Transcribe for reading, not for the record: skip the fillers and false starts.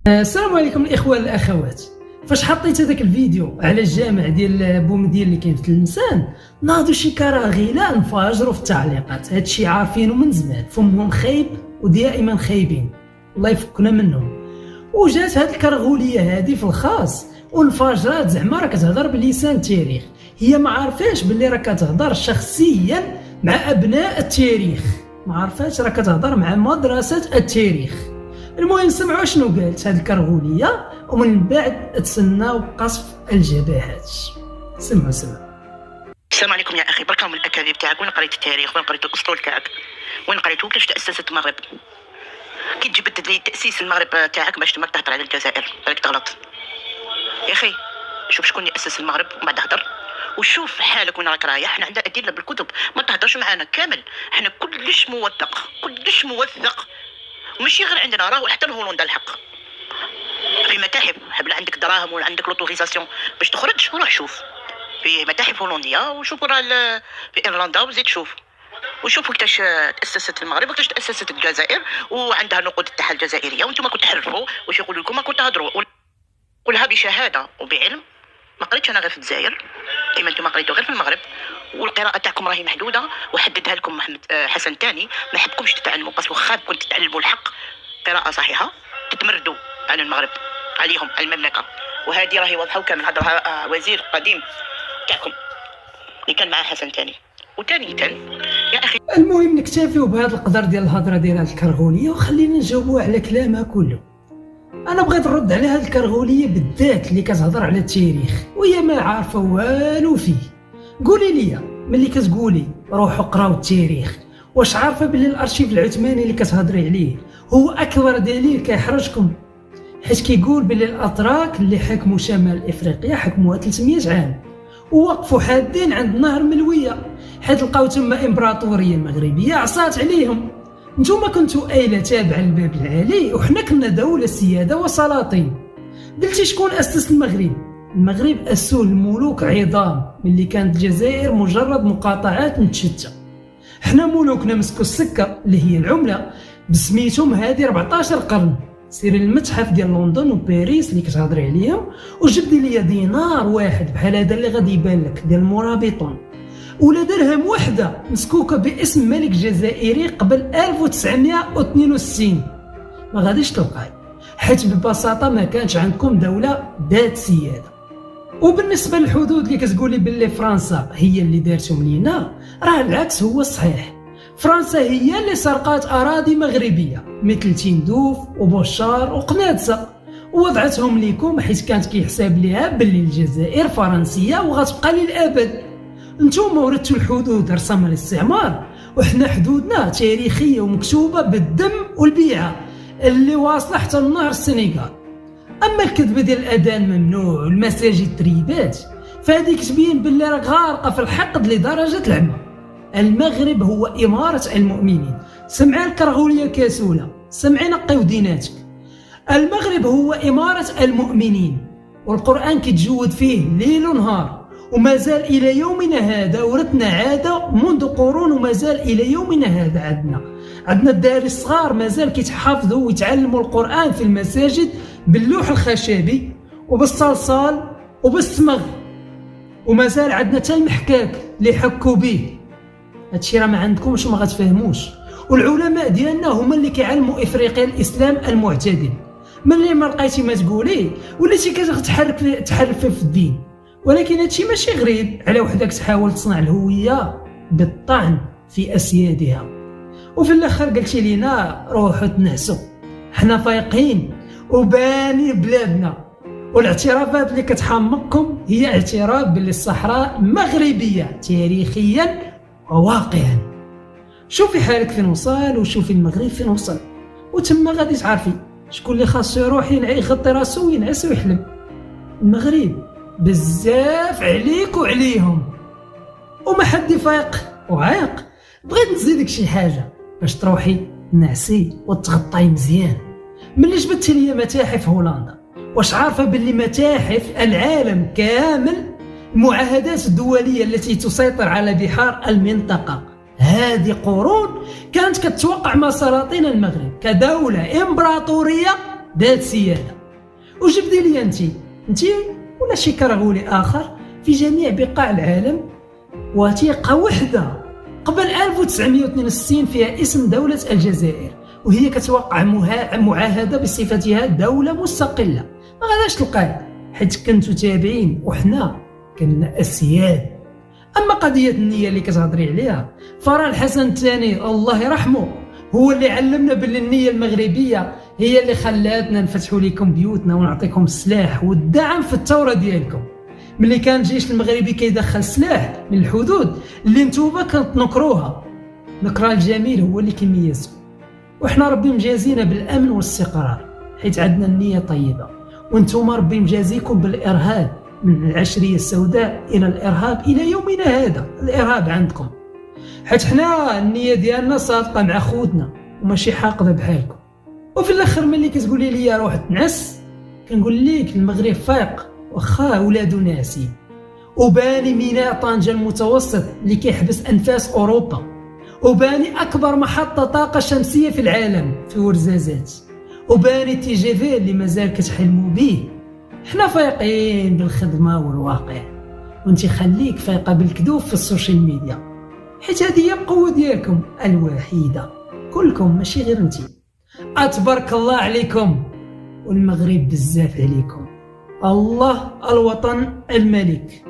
السلام عليكم الاخوه والاخوات. فاش حطيت هذاك الفيديو على الجامع ديال بومدين اللي كاين في تلمسان، ناضوا شي كراغيله انفجروا في التعليقات. هادشي عارفينه من زمان، فمهم خايب ودائما خايبين، الله يفكنا منهم. وجات هاد الكرغوليه هادي في الخاص وانفجرات، زعما راه كتهضر بلسان التاريخ. هي ما عارفاش باللي راه كتهضر شخصيا مع ابناء التاريخ، ما عارفاش راه كتهضر مع مدرسه التاريخ. المهم سمعوا شنو قالت هاد الكرغوليه ومن بعد تسناو قصف الجبهات. سمعوا. السلام عليكم يا اخي، بركه من الاكاذيب تاعك. وين قريت التاريخ؟ وين قريت الاسطول تاعك؟ وين قريتو كيفاش تاسست المغرب؟ كي تجبد لي تاسيس المغرب تاعك باش تمك تهضر على الجزائر، راك تغلط يا اخي. شوف شكون اللي اسس المغرب ومن بعد هضر، وشوف حالك وين راك رايح. حنا عندنا ادله بالكتب، ما تهضرش معانا كامل. حنا كلش موثق وماشي غير عندنا، راه حتى هولندا الحق في متاحف. حبل عندك دراهم ولا عندك لوتوريزاسيون باش تخرج، روح شوف في متاحف هولنديه، وشوف راه في ايرلندا، وزيد شوف وشوفوا كيفاش تاسست المغرب وكيفاش تاسست الجزائر، وعندها نقود الاتحاد الجزائريه. وانتم كنتوا تحرفوا واش يقولوا لكم، ما كنتوا تهضروا. قولها بشهاده وبعلم. ما قريتش انا غير في الجزائر كيما انتم قريتوا غير في المغرب، والقراءه تاعكم راهي محدوده، وحددها لكم محمد حسن الثاني. ما حبكمش تتعلموا، بس خاب كنت تتعلموا الحق قراءه صحيحه تتمردوا على المغرب، عليهم على المملكه. وهذه راهي واضحه وكامل، هضرها وزير قديم تاعكم اللي كان معاه حسن الثاني. وثاني يا اخي، المهم نكتفيو بهذا القدر ديال الهضره ديال هاد الكرغوليه، وخلينا نجاوبوا على كلامها كله. انا بغيت نرد على هاد الكرغوليه بالذات اللي كتهضر على التاريخ وهي ما عارفه والو فيه. قولي لي ملي كتقولي روحوا قراو التاريخ، واش عارفه بلي الارشيف العثماني اللي كتهضري عليه هو اكبر دليل كيحرجكم؟ حيت كيقول بلي الاتراك اللي حكموا شمال افريقيا حكموها 300 عام ووقفوا حادين عند نهر ملويه، حيت لقاو تما امبراطوريه مغربيه عصات عليهم. نتوما كنتوا آيلة تابعة للباب العالي، وحنا كنا دولة سيادة وسلاطين. قلتي شكون أسس المغرب؟ المغرب أسسوه الملوك عظام، ملي كانت الجزائر مجرد مقاطعات متشتة. حنا ملوكنا مسكوا السكة اللي هي العملة بسميتهم هذه 14 قرن. سيري للمتحف ديال لندن وباريس اللي كتهضري عليهم وجبدي لي دينار واحد بحال هذا اللي غادي يبان لك ديال المرابطون، ولا درهم وحده مسكوكه باسم ملك جزائري قبل 1962 ما غاديش تلقاي، حيت ببساطه ما كانش عندكم دوله ذات سياده. وبالنسبه للحدود اللي كتقولي باللي فرنسا هي اللي دارتهم لينا، راه العكس هو الصحيح. فرنسا هي اللي سرقات اراضي مغربيه مثل تندوف وبوشار وقنادسه ووضعتهم ليكم، حيت كانت كيحساب ليها باللي الجزائر فرنسيه وغتبقى للابد. انتوما وردتوا الحدود رسم الاستعمار، وحنا حدودنا تاريخيه ومكتوبه بالدم والبيعه اللي واصله حتى لنهر السنغال. اما الكذبه ديال الاذان ممنوع والمساجد تريبات، فهذيك تبين باللي راك غارقه في الحقد لدرجه العمى. المغرب هو اماره المؤمنين. سمعي الكرغوليه كاسوله، سمعي نقي وديناتك. المغرب هو اماره المؤمنين، والقران كيتجود فيه ليل ونهار، وما زال إلى يومنا هذا ورثنا عادة منذ قرون، وما زال إلى يومنا هذا عندنا الدار الصغار ما زال كيتحافظوا ويتعلموا القرآن في المساجد باللوح الخشبي وبالصلصال وبالصمغ، وما زال عندنا حتى المحكاك اللي يحكوا به. هادشي راه ما عندكمش وما غتفهموش. والعلماء ديالنا هما اللي كيعلموا افريقيا الاسلام المعتدل. ملي ما لقيتي ما تقولي وليتي كتحرف في الدين. ولكن هادشي ماشي غريب على وحدك تحاول تصنع الهويه بالطعن في اسيادها. وفي الاخر قلتي لينا روحوا تنعسوا، حنا فايقين وباني بلادنا. والاعترافات اللي كتحمقكم هي اعتراف باللي الصحراء مغربيه تاريخيا وواقعا. شوفي حالك فين وصل، وشوفي المغرب فين وصل، وتما غادي تعرفي شكون اللي خاصو يروح يغطي راسو وينعس ويحلم. المغرب بزاف عليك وعليهم، وما حد فايق وعايق. بغيت نزيدك شي حاجه باش تروحي تنعسي وتغطاي مزيان. ملي جبدتي ليا متاحف هولندا، واش عارفه باللي متاحف العالم كامل المعاهدات الدوليه التي تسيطر على بحار المنطقه هذه قرون كانت كتوقع مع سلاطين المغرب كدوله امبراطوريه ذات سياده؟ وجبدي لي انت ولا شي كرغولي اخر في جميع بقاع العالم وثيقه وحده قبل 1962 فيها اسم دوله الجزائر، وهي كتوقع معاهده بصفتها دوله مستقله. ما غاداش تلقاه حيت كنتو تابعين وحنا كنا اسياد. اما قضيه النيه اللي كتهضري عليها، فراه الحسن الثاني الله يرحمه هو اللي علمنا باللي النيه المغربيه هي اللي خلاتنا نفتحوا لكم بيوتنا ونعطيكم السلاح والدعم في الثوره ديالكم. ملي كان الجيش المغربي كيدخل سلاح من الحدود اللي نتوما كنتنكروها، نكرا الجميل هو اللي كيميزكم. وحنا ربي مجازينا بالامن والاستقرار حيت عندنا النيه طيبه، وانتم ربي مجازيكم بالارهاب من العشريه السوداء الى الارهاب الى يومنا هذا. الارهاب عندكم حيت حنا النيه ديالنا صادقه مع خوتنا وماشي حاقده بحالكم. وفي الاخر ملي كتقولي لي روح تنعس كنقول لك المغرب فايق واخا ولادو ناسين، وباني ميناء طنجة المتوسط اللي كيحبس انفاس اوروبا، وباني اكبر محطه طاقه شمسيه في العالم في ورزازات، وباني تي جي في اللي مازال كتحلموا به. حنا فايقين بالخدمه والواقع، وانت خليك فايقه بالكذوب في السوشيال ميديا حيت هذه هي القوه ديالكم الوحيده كلكم ماشي غير انت. تبارك الله عليكم والمغرب بزاف عليكم. الله الوطن الملك.